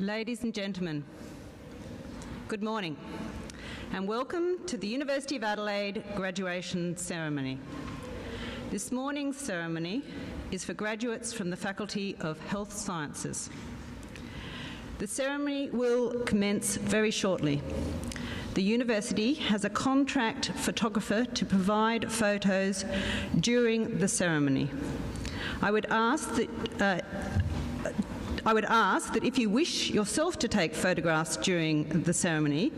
Ladies and gentlemen, good morning and welcome to the University of Adelaide graduation ceremony. This morning's ceremony is for graduates from the Faculty of Health Sciences. The ceremony will commence very shortly. The university has a contract photographer to provide photos during the ceremony. I would ask that if you wish yourself to take photographs during the ceremony,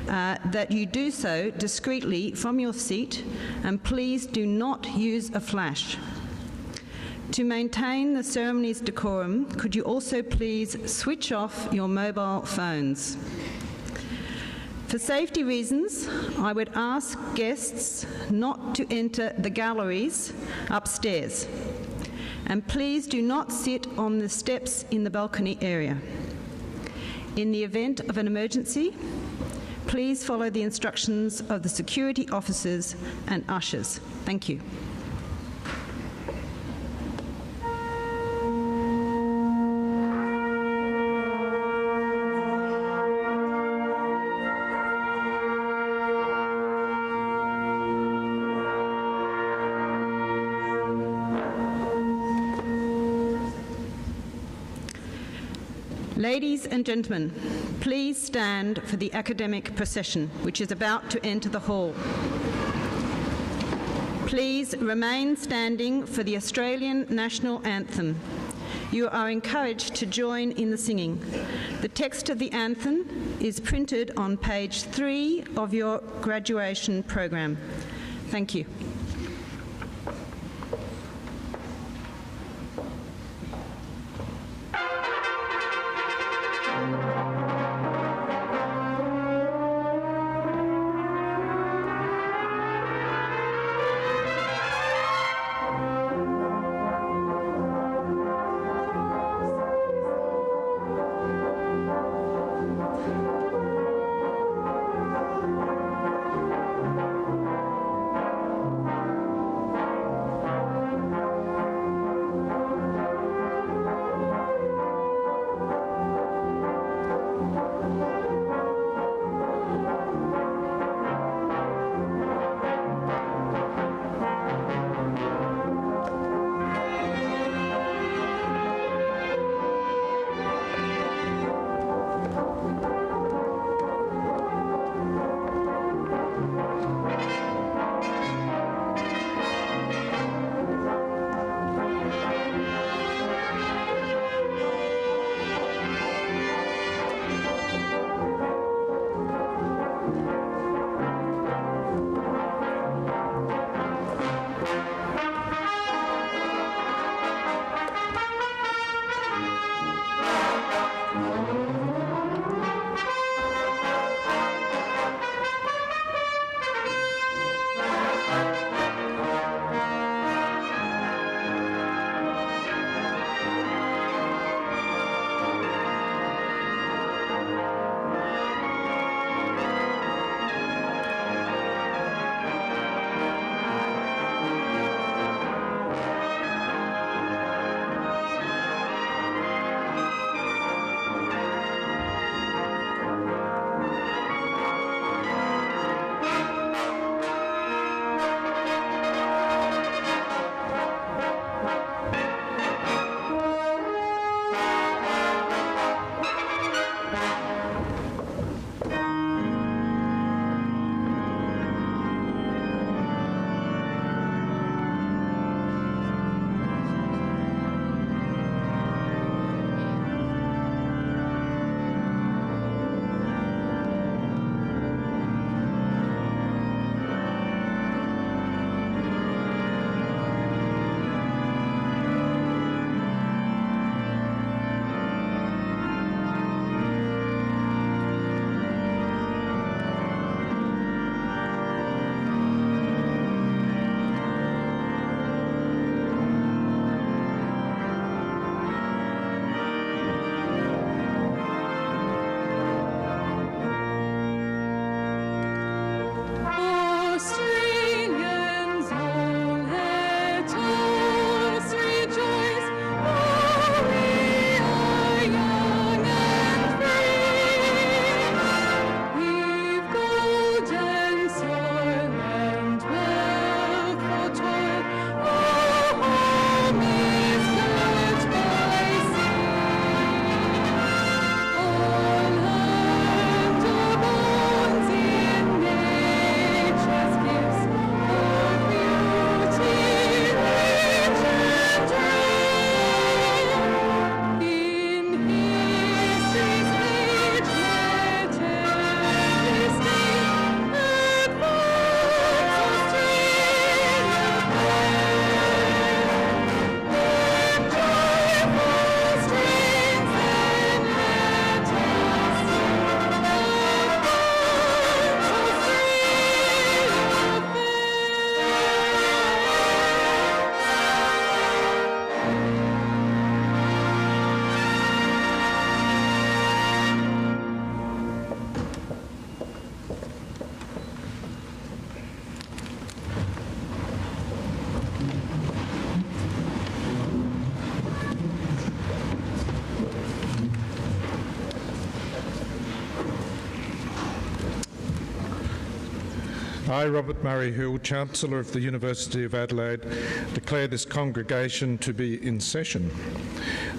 that you do so discreetly from your seat, and please do not use a flash. To maintain the ceremony's decorum, could you also please switch off your mobile phones? For safety reasons, I would ask guests not to enter the galleries upstairs. And please do not sit on the steps in the balcony area. In the event of an emergency, please follow the instructions of the security officers and ushers. Thank you. Ladies and gentlemen, please stand for the academic procession, which is about to enter the hall. Please remain standing for the Australian National Anthem. You are encouraged to join in the singing. The text of the anthem is printed on page 3 of your graduation program. Thank you. I, Robert Murray Hill, Chancellor of the University of Adelaide, declare this congregation to be in session.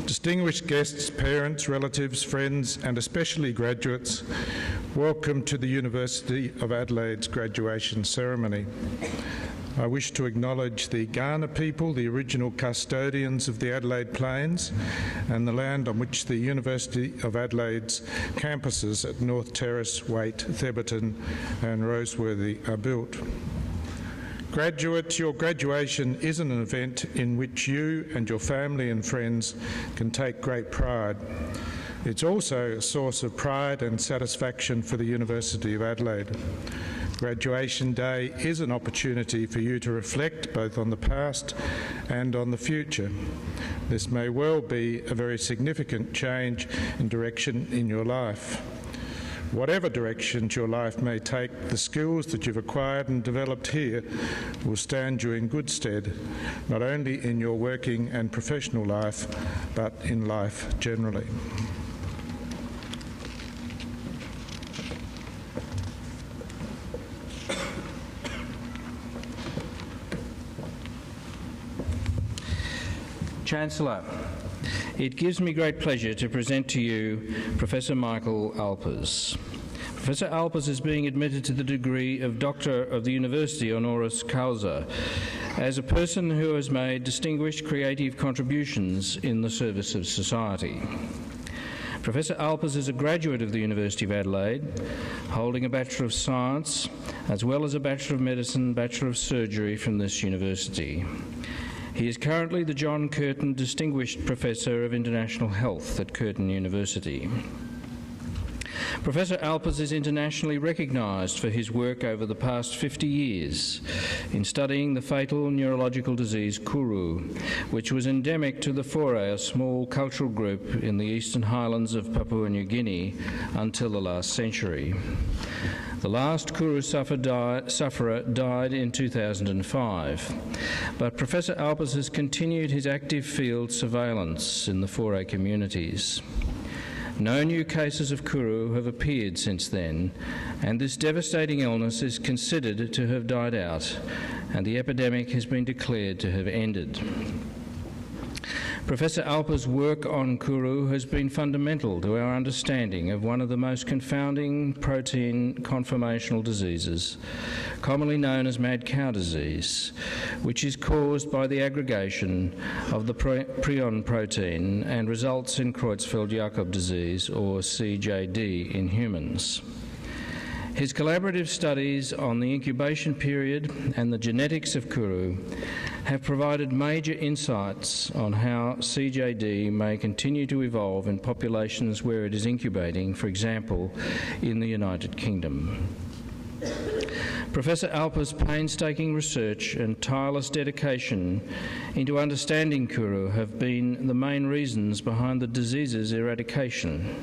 Distinguished guests, parents, relatives, friends, and especially graduates, welcome to the University of Adelaide's graduation ceremony. I wish to acknowledge the Kaurna people, the original custodians of the Adelaide Plains, and the land on which the University of Adelaide's campuses at North Terrace, Waite, Thebarton and Roseworthy are built. Graduates, your graduation is an event in which you and your family and friends can take great pride. It's also a source of pride and satisfaction for the University of Adelaide. Graduation Day is an opportunity for you to reflect both on the past and on the future. This may well be a very significant change in direction in your life. Whatever directions your life may take, the skills that you've acquired and developed here will stand you in good stead, not only in your working and professional life, but in life generally. Chancellor, it gives me great pleasure to present to you Professor Michael Alpers. Professor Alpers is being admitted to the degree of Doctor of the University honoris causa as a person who has made distinguished creative contributions in the service of society. Professor Alpers is a graduate of the University of Adelaide, holding a Bachelor of Science as well as a Bachelor of Medicine, Bachelor of Surgery from this university. He is currently the John Curtin Distinguished Professor of International Health at Curtin University. Professor Alpers is internationally recognised for his work over the past 50 years in studying the fatal neurological disease Kuru, which was endemic to the Fore, a small cultural group in the eastern highlands of Papua New Guinea, until the last century. The last Kuru sufferer died in 2005, but Professor Alpers has continued his active field surveillance in the Fore communities. No new cases of Kuru have appeared since then, and this devastating illness is considered to have died out, and the epidemic has been declared to have ended. Professor Alpers' work on Kuru has been fundamental to our understanding of one of the most confounding protein conformational diseases, commonly known as mad cow disease, which is caused by the aggregation of the prion protein and results in Creutzfeldt-Jakob disease, or CJD, in humans. His collaborative studies on the incubation period and the genetics of Kuru have provided major insights on how CJD may continue to evolve in populations where it is incubating, for example, in the United Kingdom. Professor Alpers' painstaking research and tireless dedication into understanding Kuru have been the main reasons behind the disease's eradication,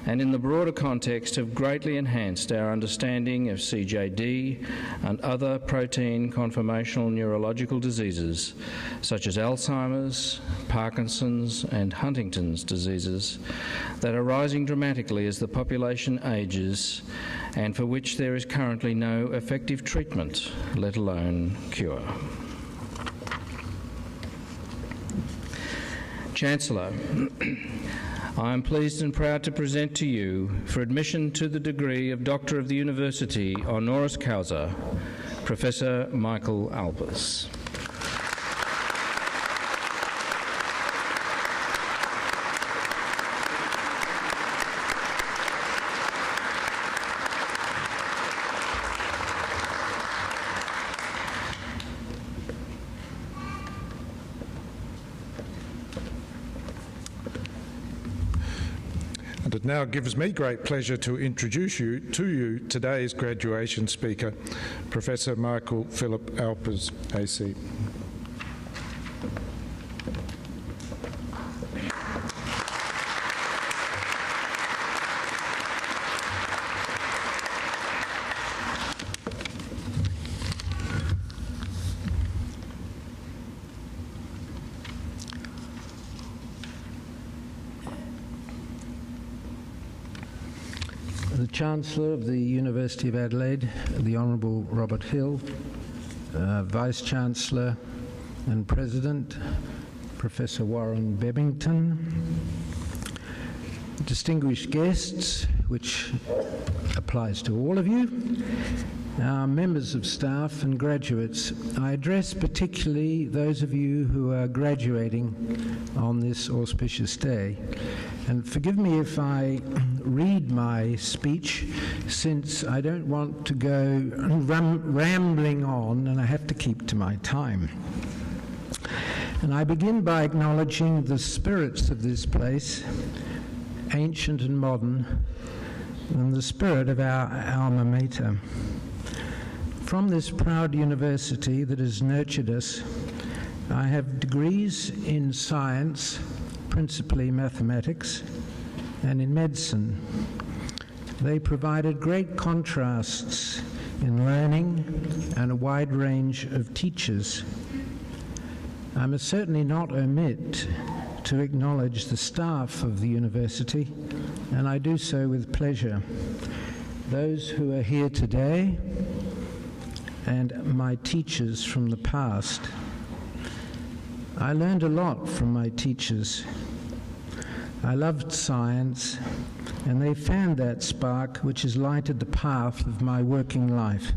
and in the broader context have greatly enhanced our understanding of CJD and other protein conformational neurological diseases such as Alzheimer's, Parkinson's and Huntington's diseases that are rising dramatically as the population ages and for which there is currently no effective treatment, let alone cure. Chancellor, I am pleased and proud to present to you, for admission to the degree of Doctor of the University honoris causa, Professor Michael Alpers. And it now gives me great pleasure to introduce to you today's graduation speaker, Professor Michael Philip Alpers, AC. the Chancellor of the University of Adelaide, the Honourable Robert Hill, Vice-Chancellor and President, Professor Warren Bebbington, distinguished guests, which applies to all of you, our members of staff and graduates. I address particularly those of you who are graduating on this auspicious day. And forgive me if I read my speech, since I don't want to go rambling on and I have to keep to my time. And I begin by acknowledging the spirits of this place, ancient and modern, and the spirit of our alma mater. From this proud university that has nurtured us, I have degrees in science, principally mathematics, and in medicine. They provided great contrasts in learning and a wide range of teachers. I must certainly not omit to acknowledge the staff of the university, and I do so with pleasure. Those who are here today and my teachers from the past. I learned a lot from my teachers. I loved science, and they fanned that spark which has lighted the path of my working life.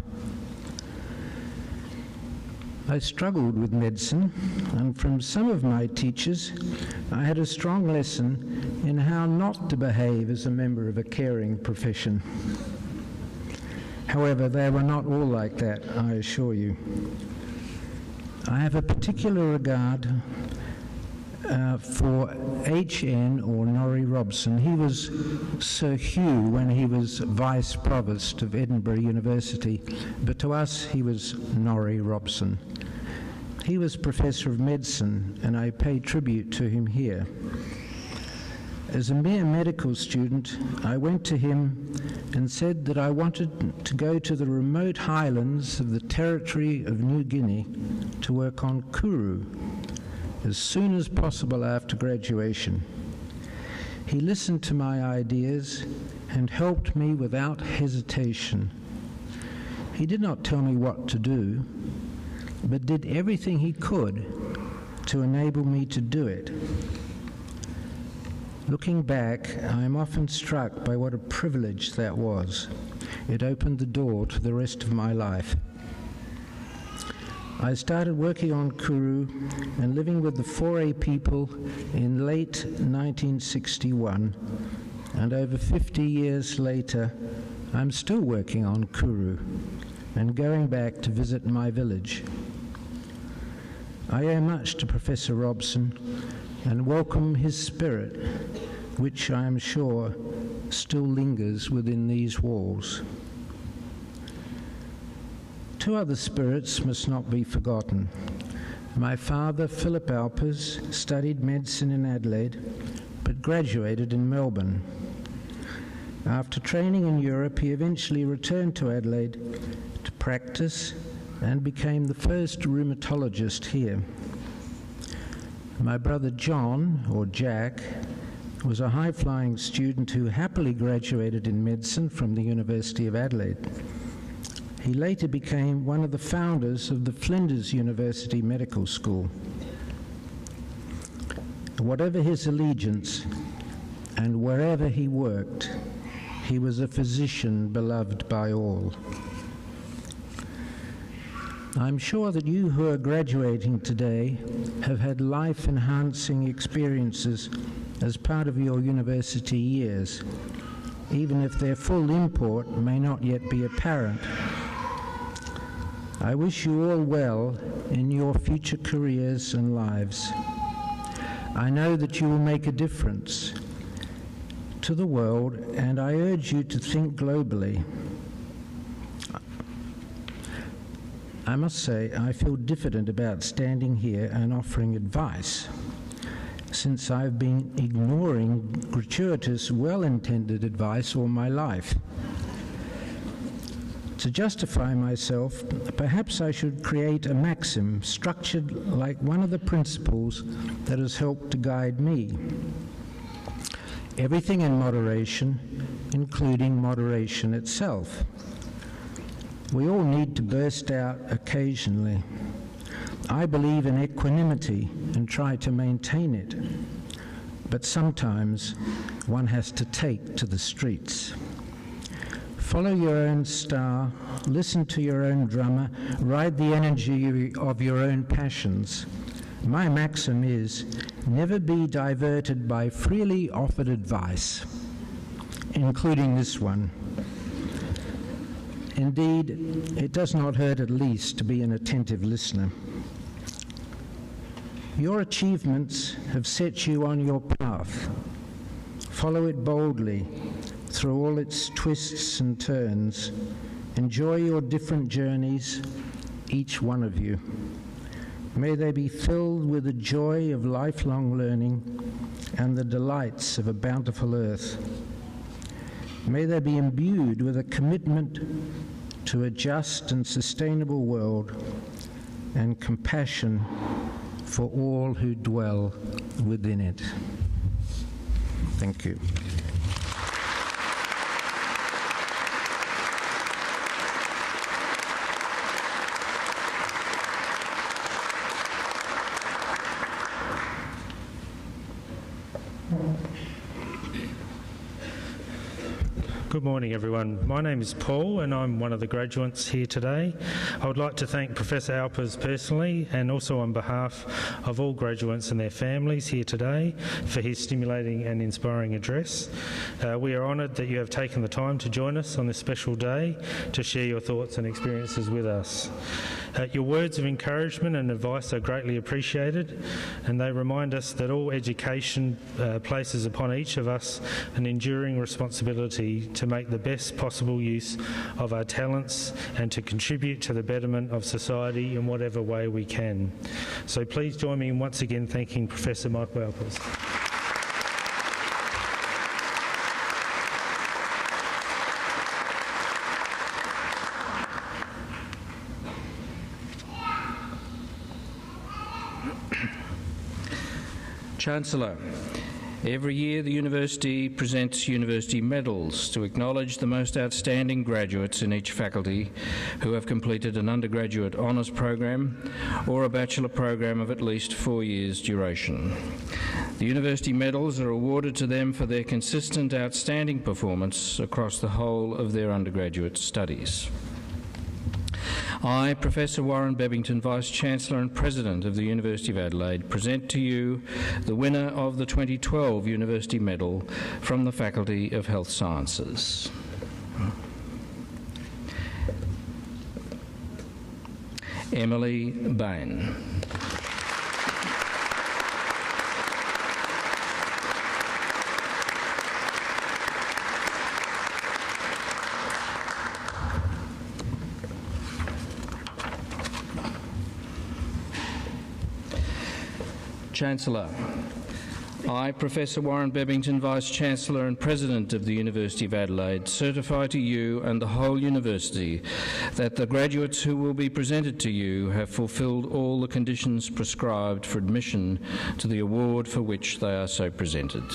I struggled with medicine, and from some of my teachers, I had a strong lesson in how not to behave as a member of a caring profession. However, they were not all like that, I assure you. I have a particular regard for H.N. or Norrie Robson. He was Sir Hugh when he was Vice Provost of Edinburgh University, but to us he was Norrie Robson. He was Professor of Medicine, and I pay tribute to him here. As a mere medical student, I went to him and said that I wanted to go to the remote highlands of the territory of New Guinea to work on Kuru as soon as possible after graduation. He listened to my ideas and helped me without hesitation. He did not tell me what to do, but did everything he could to enable me to do it. Looking back, I am often struck by what a privilege that was. It opened the door to the rest of my life. I started working on Kuru and living with the Foray people in late 1961, and over 50 years later, I'm still working on Kuru and going back to visit my village. I owe much to Professor Robson and welcome his spirit, which I am sure still lingers within these walls. Two other spirits must not be forgotten. My father, Philip Alpers, studied medicine in Adelaide, but graduated in Melbourne. After training in Europe, he eventually returned to Adelaide to practice and became the first rheumatologist here. My brother John, or Jack, was a high-flying student who happily graduated in medicine from the University of Adelaide. He later became one of the founders of the Flinders University Medical School. Whatever his allegiance and wherever he worked, he was a physician beloved by all. I'm sure that you who are graduating today have had life-enhancing experiences as part of your university years, even if their full import may not yet be apparent. I wish you all well in your future careers and lives. I know that you will make a difference to the world, and I urge you to think globally. I must say, I feel diffident about standing here and offering advice, since I've been ignoring gratuitous, well-intended advice all my life. To justify myself, perhaps I should create a maxim structured like one of the principles that has helped to guide me. Everything in moderation, including moderation itself. We all need to burst out occasionally. I believe in equanimity and try to maintain it, but sometimes one has to take to the streets. Follow your own star, listen to your own drummer, ride the energy of your own passions. My maxim is, never be diverted by freely offered advice, including this one. Indeed, it does not hurt at least to be an attentive listener. Your achievements have set you on your path. Follow it boldly through all its twists and turns. Enjoy your different journeys, each one of you. May they be filled with the joy of lifelong learning and the delights of a bountiful earth. May they be imbued with a commitment to a just and sustainable world and compassion for all who dwell within it. Thank you. Good morning, everyone. My name is Paul and I'm one of the graduates here today. I would like to thank Professor Alpers personally and also on behalf of all graduates and their families here today for his stimulating and inspiring address. We are honoured that you have taken the time to join us on this special day to share your thoughts and experiences with us. Your words of encouragement and advice are greatly appreciated, and they remind us that all education places upon each of us an enduring responsibility to make the best possible use of our talents and to contribute to the betterment of society in whatever way we can. So please join me in once again thanking Professor Michael Alpers. Chancellor, every year the University presents university medals to acknowledge the most outstanding graduates in each faculty who have completed an undergraduate honours program or a bachelor program of at least 4 years duration. The university medals are awarded to them for their consistent outstanding performance across the whole of their undergraduate studies. I, Professor Warren Bebbington, Vice-Chancellor and President of the University of Adelaide, present to you the winner of the 2012 University Medal from the Faculty of Health Sciences. Emily Bain. Chancellor, I, Professor Warren Bebbington, Vice-Chancellor and President of the University of Adelaide, certify to you and the whole University that the graduates who will be presented to you have fulfilled all the conditions prescribed for admission to the award for which they are so presented.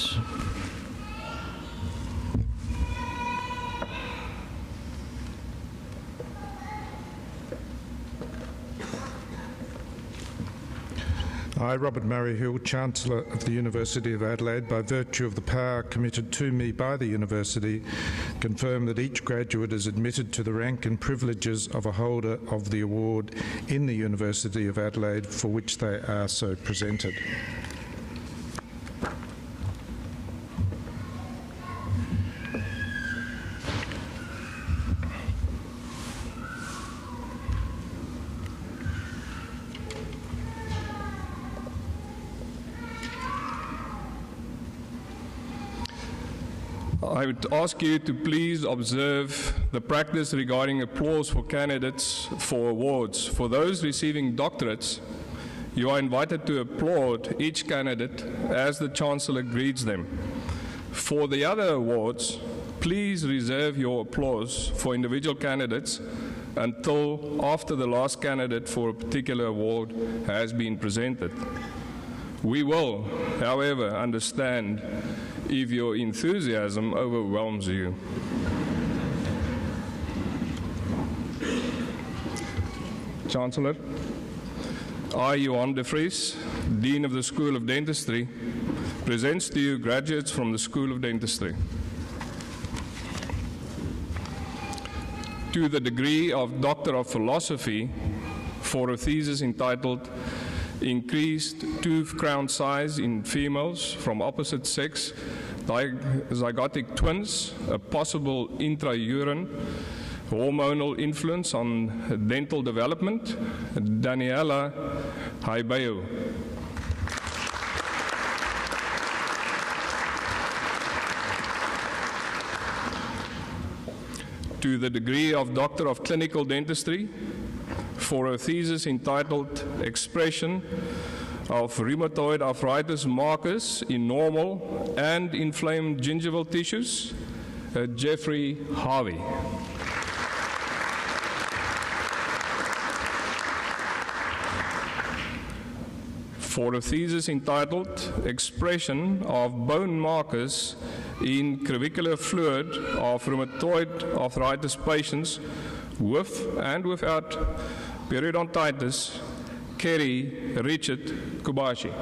I, Robert Murray Hill, Chancellor of the University of Adelaide, by virtue of the power committed to me by the University, confirm that each graduate is admitted to the rank and privileges of a holder of the award in the University of Adelaide for which they are so presented. I would ask you to please observe the practice regarding applause for candidates for awards. For those receiving doctorates, you are invited to applaud each candidate as the Chancellor greets them. For the other awards, please reserve your applause for individual candidates until after the last candidate for a particular award has been presented. We will, however, understand if your enthusiasm overwhelms you. Chancellor, I, Johan de Vries, Dean of the School of Dentistry, presents to you graduates from the School of Dentistry. To the degree of Doctor of Philosophy for a thesis entitled Increased Tooth Crown Size in Females from Opposite Sex Zygotic Twins, a Possible Intrauterine Hormonal Influence on Dental Development, Daniela Haibeo. To the degree of Doctor of Clinical Dentistry for a thesis entitled Expression of Rheumatoid Arthritis Markers in Normal and Inflamed Gingival Tissues, Jeffrey Harvey. For a thesis entitled Expression of Bone Markers in Crevicular Fluid of Rheumatoid Arthritis Patients with and without periodontitis, Kerry Richard Kubashi.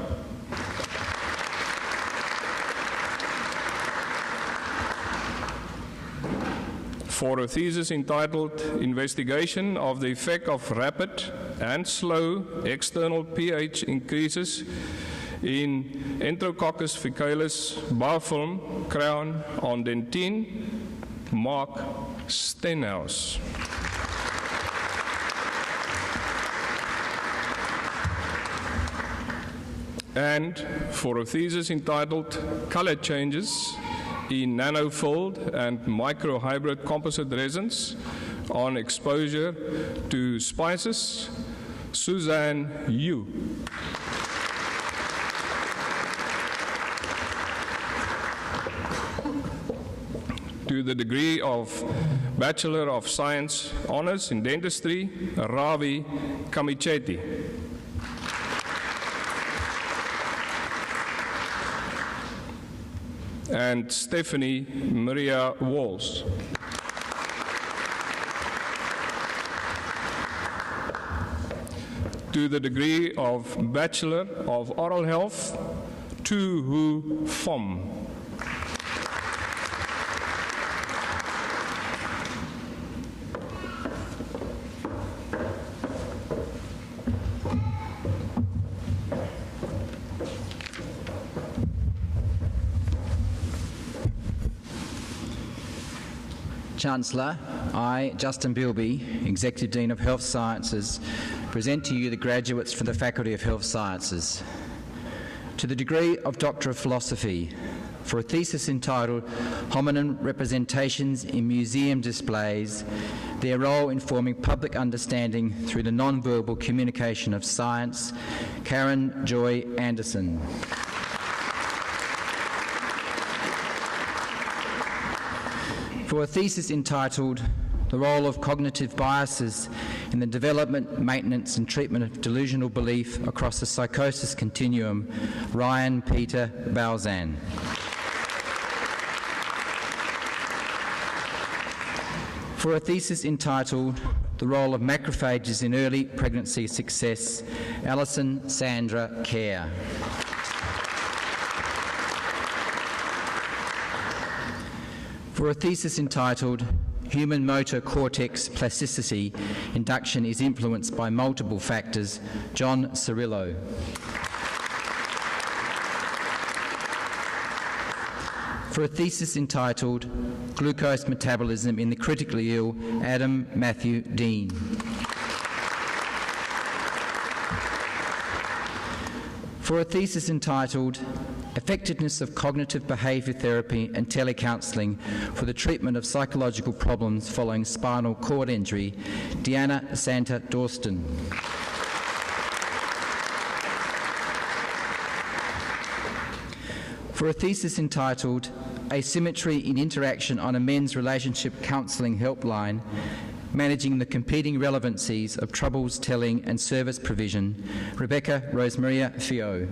For a thesis entitled Investigation of the Effect of Rapid and Slow External pH Increases in Enterococcus faecalis biofilm crown on dentine, Mark Stenhouse. And for a thesis entitled Color Changes in Nanofilled and Microhybrid Composite Resins on Exposure to Spices, Suzanne Yu. To the degree of Bachelor of Science Honours in Dentistry, Ravi Kamicheti. And Stephanie Maria Walls. To the degree of Bachelor of Oral Health, Tu Hu Phom. Chancellor, I, Justin Bilby, Executive Dean of Health Sciences, present to you the graduates from the Faculty of Health Sciences. To the degree of Doctor of Philosophy, for a thesis entitled Hominin Representations in Museum Displays, their role in forming public understanding through the non-verbal communication of science, Karen Joy Anderson. For a thesis entitled The Role of Cognitive Biases in the Development, Maintenance and Treatment of Delusional Belief Across the Psychosis Continuum, Ryan Peter Balzan. For a thesis entitled The Role of Macrophages in Early Pregnancy Success, Alison Sandra Kerr. For a thesis entitled Human Motor Cortex Plasticity Induction is Influenced by Multiple Factors, John Cirillo. For a thesis entitled Glucose Metabolism in the Critically Ill, Adam Matthew Dean. For a thesis entitled Effectiveness of Cognitive Behaviour Therapy and Telecounselling for the Treatment of Psychological Problems Following Spinal Cord Injury, Deanna Santa Dorston. For a thesis entitled Asymmetry in Interaction on a Men's Relationship Counselling Helpline, Managing the Competing Relevancies of Troubles Telling and Service Provision, Rebecca Rosemaria Fio.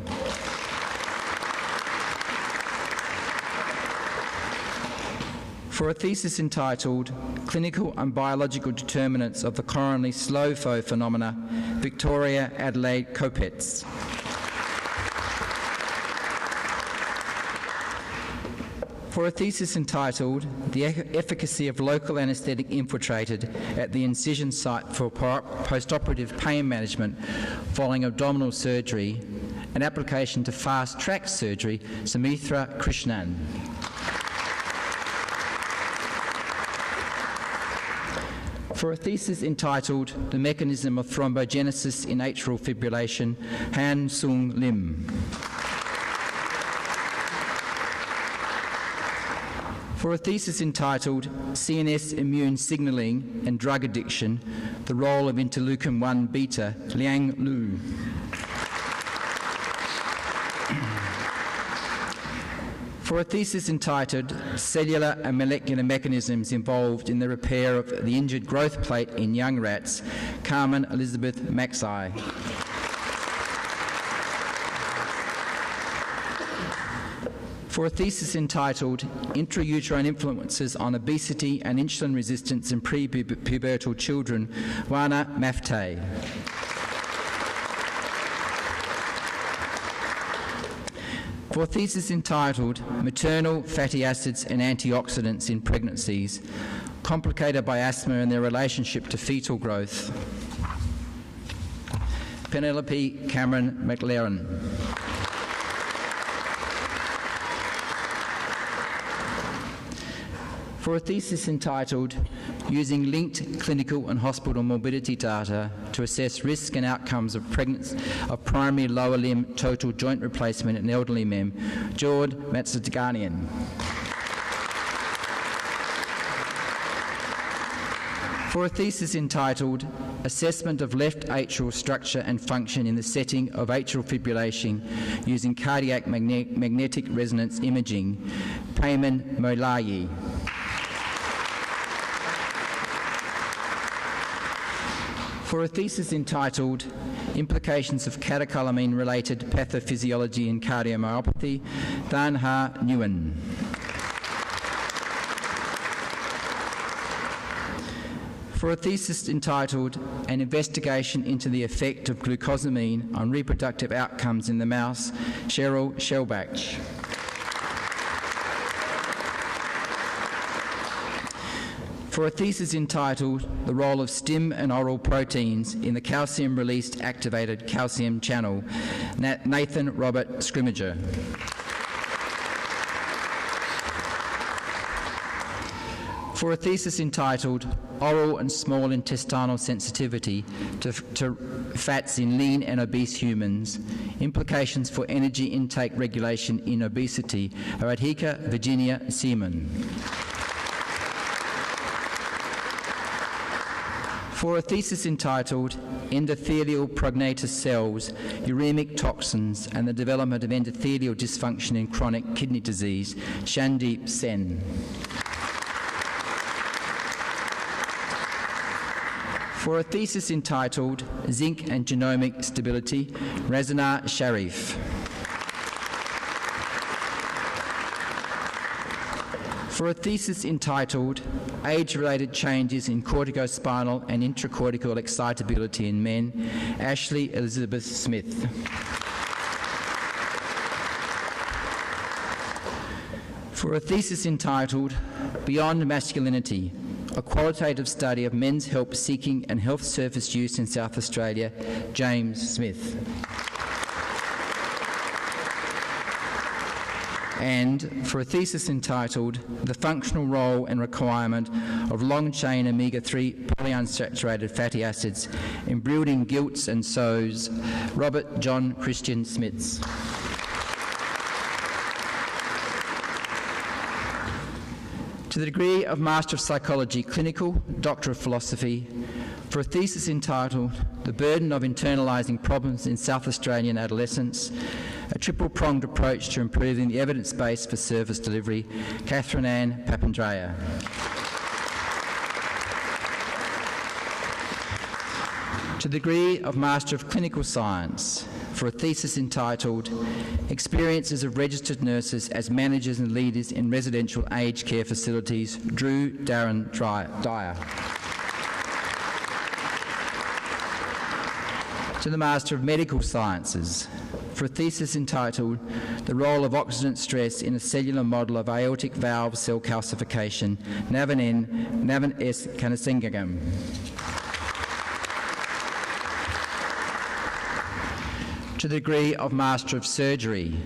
For a thesis entitled Clinical and Biological Determinants of the Coronary Slow Flow Phenomena, Victoria Adelaide Kopets. For a thesis entitled The Efficacy of Local Anaesthetic Infiltrated at the Incision Site for Postoperative Pain Management Following Abdominal Surgery, an application to fast-track surgery, Sumitra Krishnan. For a thesis entitled The Mechanism of Thrombogenesis in Atrial Fibrillation, Han Sung Lim. For a thesis entitled CNS Immune Signalling and Drug Addiction, the Role of Interleukin-1 Beta, Liang Lu. For a thesis entitled Cellular and Molecular Mechanisms Involved in the Repair of the Injured Growth Plate in Young Rats, Carmen Elizabeth Maxey. For a thesis entitled Intrauterine Influences on Obesity and Insulin Resistance in Prepubertal Children, Wana Maftay. For a thesis entitled Maternal Fatty Acids and Antioxidants in Pregnancies, Complicated by Asthma and Their Relationship to Fetal Growth, Penelope Cameron McLaren. For a thesis entitled Using Linked Clinical and Hospital Morbidity Data to Assess Risk and Outcomes of Pregnancy of Primary Lower Limb Total Joint Replacement in Elderly Men, George Matsudaganian. For a thesis entitled Assessment of Left Atrial Structure and Function in the Setting of Atrial Fibrillation Using Cardiac Magnetic Resonance Imaging, Payman Molayi. For a thesis entitled Implications of Catecholamine-Related Pathophysiology in Cardiomyopathy, Dan Ha Nguyen. For a thesis entitled An Investigation into the Effect of Glucosamine on Reproductive Outcomes in the Mouse, Cheryl Shellbach. For a thesis entitled The Role of Stim and Oral Proteins in the Calcium-Released Activated Calcium Channel, Nathan Robert Scrimmager. For a thesis entitled Oral and Small Intestinal Sensitivity to Fats in Lean and Obese Humans, Implications for Energy Intake Regulation in Obesity, Radhika Virginia Seaman. For a thesis entitled Endothelial Prognator Cells, Uremic Toxins and the Development of Endothelial Dysfunction in Chronic Kidney Disease, Shandeep Sen. For a thesis entitled Zinc and Genomic Stability, Razana Sharif. For a thesis entitled Age-Related Changes in Corticospinal and Intracortical Excitability in Men, Ashley Elizabeth Smith. For a thesis entitled Beyond Masculinity, a qualitative study of men's help seeking and health service use in South Australia, James Smith. And for a thesis entitled The Functional Role and Requirement of Long-Chain Omega-3 Polyunsaturated Fatty Acids in Building Gilts and Sows, Robert John Christian Smits. To the degree of Master of Psychology, Clinical, Doctor of Philosophy, for a thesis entitled The Burden of Internalising Problems in South Australian Adolescents, a triple-pronged approach to improving the evidence base for service delivery, Catherine Ann Papandreou. To the degree of Master of Clinical Science, for a thesis entitled Experiences of Registered Nurses as Managers and Leaders in Residential Aged Care Facilities, Drew Darren Dyer. To the Master of Medical Sciences, for a thesis entitled The Role of Oxygen Stress in a Cellular Model of Aortic Valve Cell Calcification, Navan S. Kanasingam. To the degree of Master of Surgery,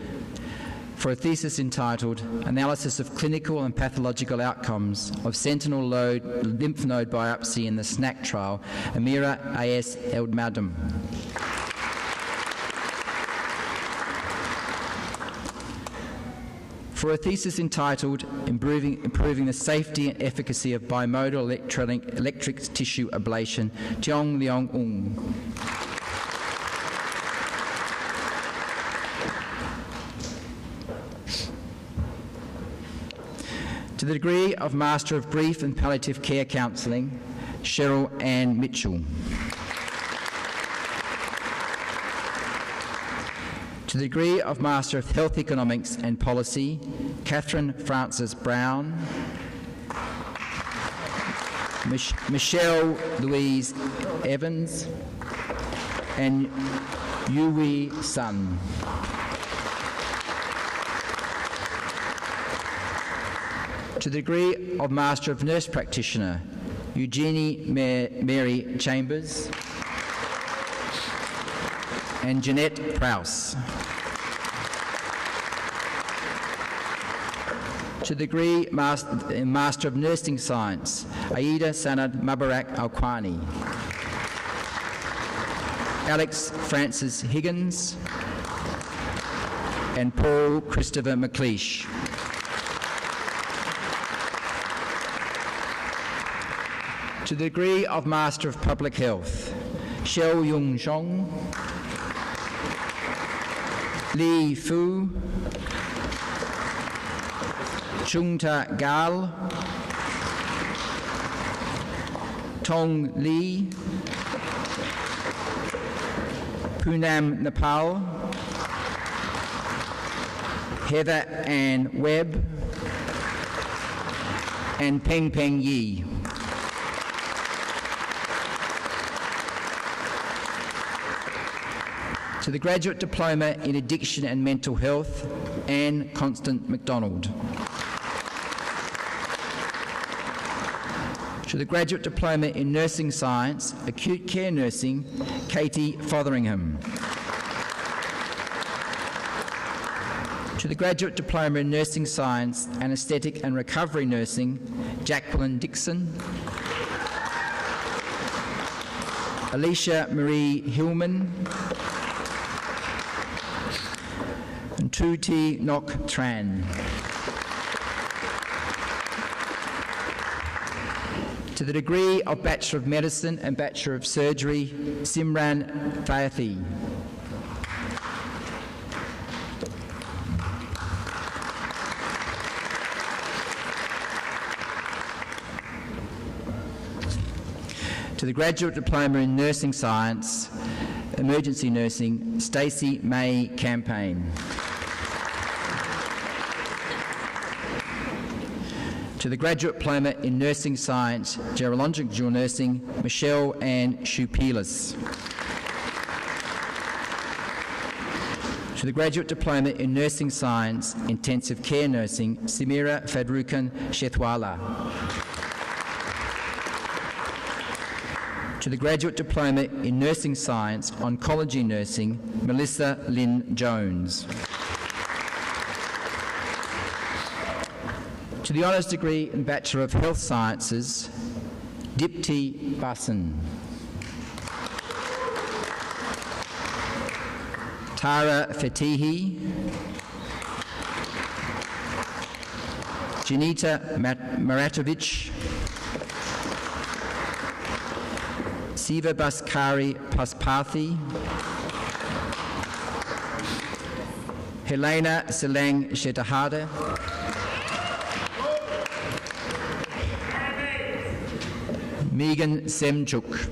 for a thesis entitled Analysis of Clinical and Pathological Outcomes of Sentinel Lymph Node Biopsy in the SNAC Trial, Amira A.S. Eldmadam. For a thesis entitled Improving the Safety and Efficacy of Bimodal Electric Tissue Ablation, Tiong Leong Ung. To the degree of Master of Grief and Palliative Care Counselling, Cheryl Ann Mitchell. To the degree of Master of Health Economics and Policy, Catherine Frances Brown. Michelle Louise Evans and Yui Sun. To the degree of Master of Nurse Practitioner, Eugenie Mary Chambers and Jeanette Prowse. To the degree Master of Nursing Science, Aida Sanad Mubarak Alquani. Alex Francis Higgins and Paul Christopher McLeish. To the degree of Master of Public Health, Xiao Yung Zhong, Li Fu, Chungta Gal, Tong Li, Poonam Nepal, Heather Ann Webb, and Peng Peng Yi. To the Graduate Diploma in Addiction and Mental Health, Anne Constant MacDonald. To the Graduate Diploma in Nursing Science, Acute Care Nursing, Katie Fotheringham. To the Graduate Diploma in Nursing Science, Anaesthetic and Recovery Nursing, Jacqueline Dixon. Alicia Marie Hillman. And Tuti Nok Tran. To the degree of Bachelor of Medicine and Bachelor of Surgery, Simran Fayathi. To the Graduate Diploma in Nursing Science, Emergency Nursing, Stacey May Campaign. To the Graduate Diploma in Nursing Science, Gerologic Dual Nursing, Michelle Ann Shupilas. To the Graduate Diploma in Nursing Science, Intensive Care Nursing, Samira Fadrukan Shetwala. To the Graduate Diploma in Nursing Science, Oncology Nursing, Melissa Lynn Jones. To the Honours Degree in Bachelor of Health Sciences, Dipti Basan. Tara Fatihi. Janita Maratovic. Siva Baskari Paspathi. Helena Seleng Shetahada. Megan Semchuk.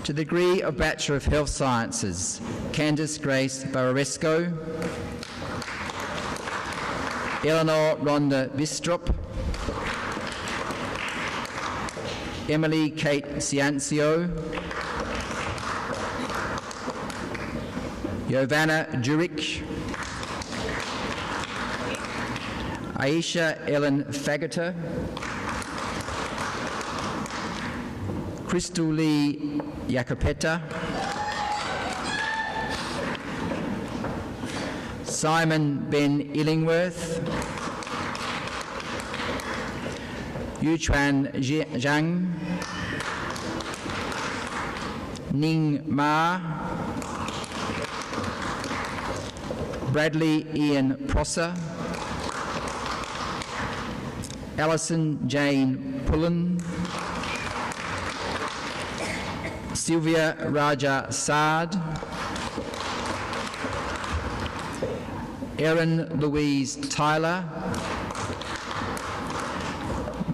To To the degree of Bachelor of Health Sciences, Candice Grace Bararesco, Eleanor Rhonda Bistrup, Emily Kate Ciancio, Giovanna Jurich, Aisha Ellen Fagota, Crystal Lee Jacopetta, Simon Ben Illingworth, Yuchuan Zhang, Ning Ma, Bradley Ian Prosser, Alison Jane Pullen, Sylvia Raja Saad, Erin Louise Tyler,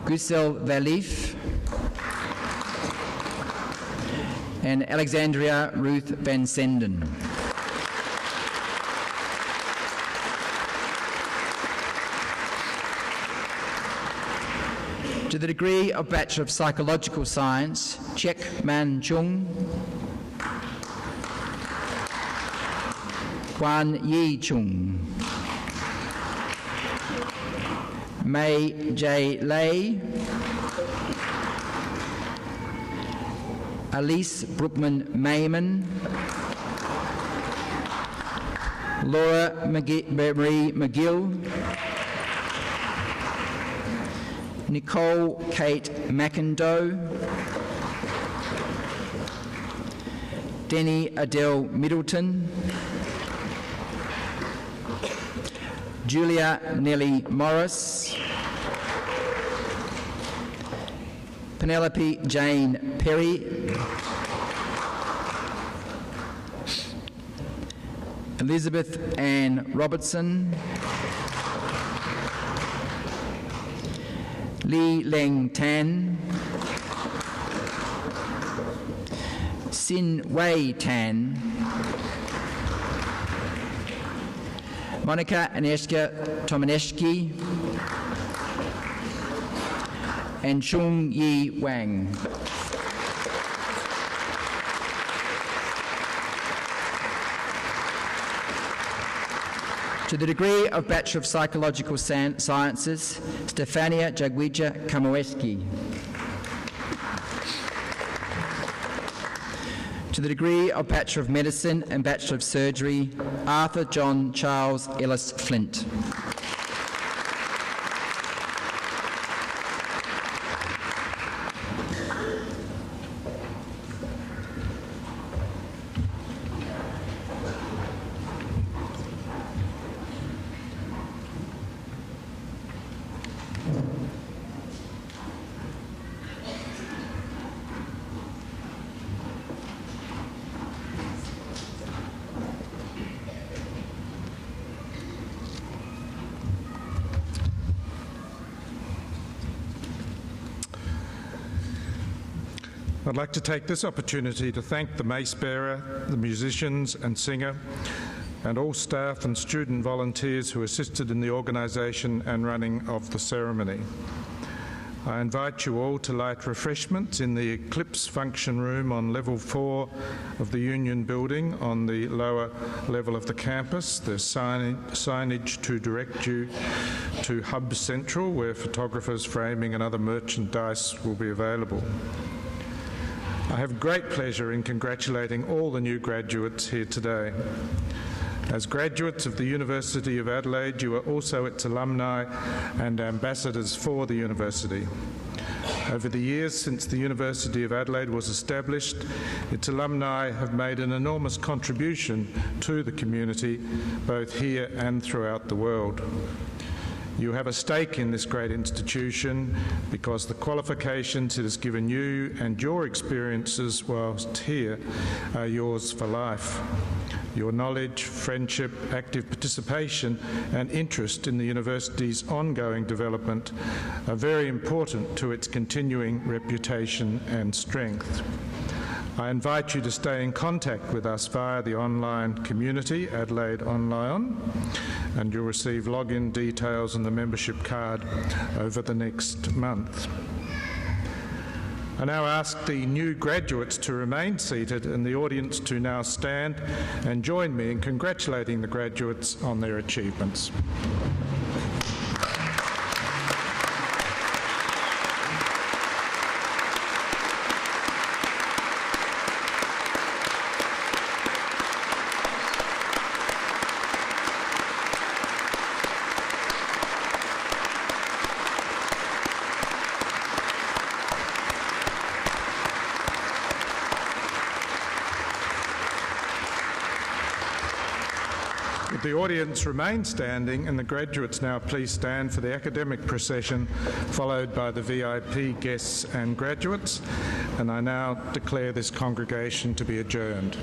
Gusel Valif, and Alexandria Ruth Van Senden. To the degree of Bachelor of Psychological Science, Chek Man Chung, Guan Yi Chung, Mei J. Lei, Elise Brookman Mayman, Laura Marie McGill, Nicole Kate McIndoe, Denny Adele Middleton, Julia Nellie Morris, Penelope Jane Perry, Elizabeth Ann Robertson, Li Leng Tan, Sin Wei Tan, Monica Aneska Tomaneski, and Chung Yi Wang. To the degree of Bachelor of Psychological Sciences, Stefania Jagwija Kamoeski. To the degree of Bachelor of Medicine and Bachelor of Surgery, Arthur John Charles Ellis Flint. I'd like to take this opportunity to thank the mace bearer, the musicians and singer, and all staff and student volunteers who assisted in the organisation and running of the ceremony. I invite you all to light refreshments in the Eclipse function room on level 4 of the Union building on the lower level of the campus. There's signage to direct you to Hub Central, where photographers, framing and other merchandise will be available. I have great pleasure in congratulating all the new graduates here today. As graduates of the University of Adelaide, you are also its alumni and ambassadors for the university. Over the years since the University of Adelaide was established, its alumni have made an enormous contribution to the community, both here and throughout the world. You have a stake in this great institution because the qualifications it has given you and your experiences whilst here are yours for life. Your knowledge, friendship, active participation and interest in the university's ongoing development are very important to its continuing reputation and strength. I invite you to stay in contact with us via the online community, Adelaide Online, and you'll receive login details and the membership card over the next month. I now ask the new graduates to remain seated and the audience to now stand and join me in congratulating the graduates on their achievements. The audience remain standing and the graduates now please stand for the academic procession followed by the VIP guests and graduates, and I now declare this congregation to be adjourned.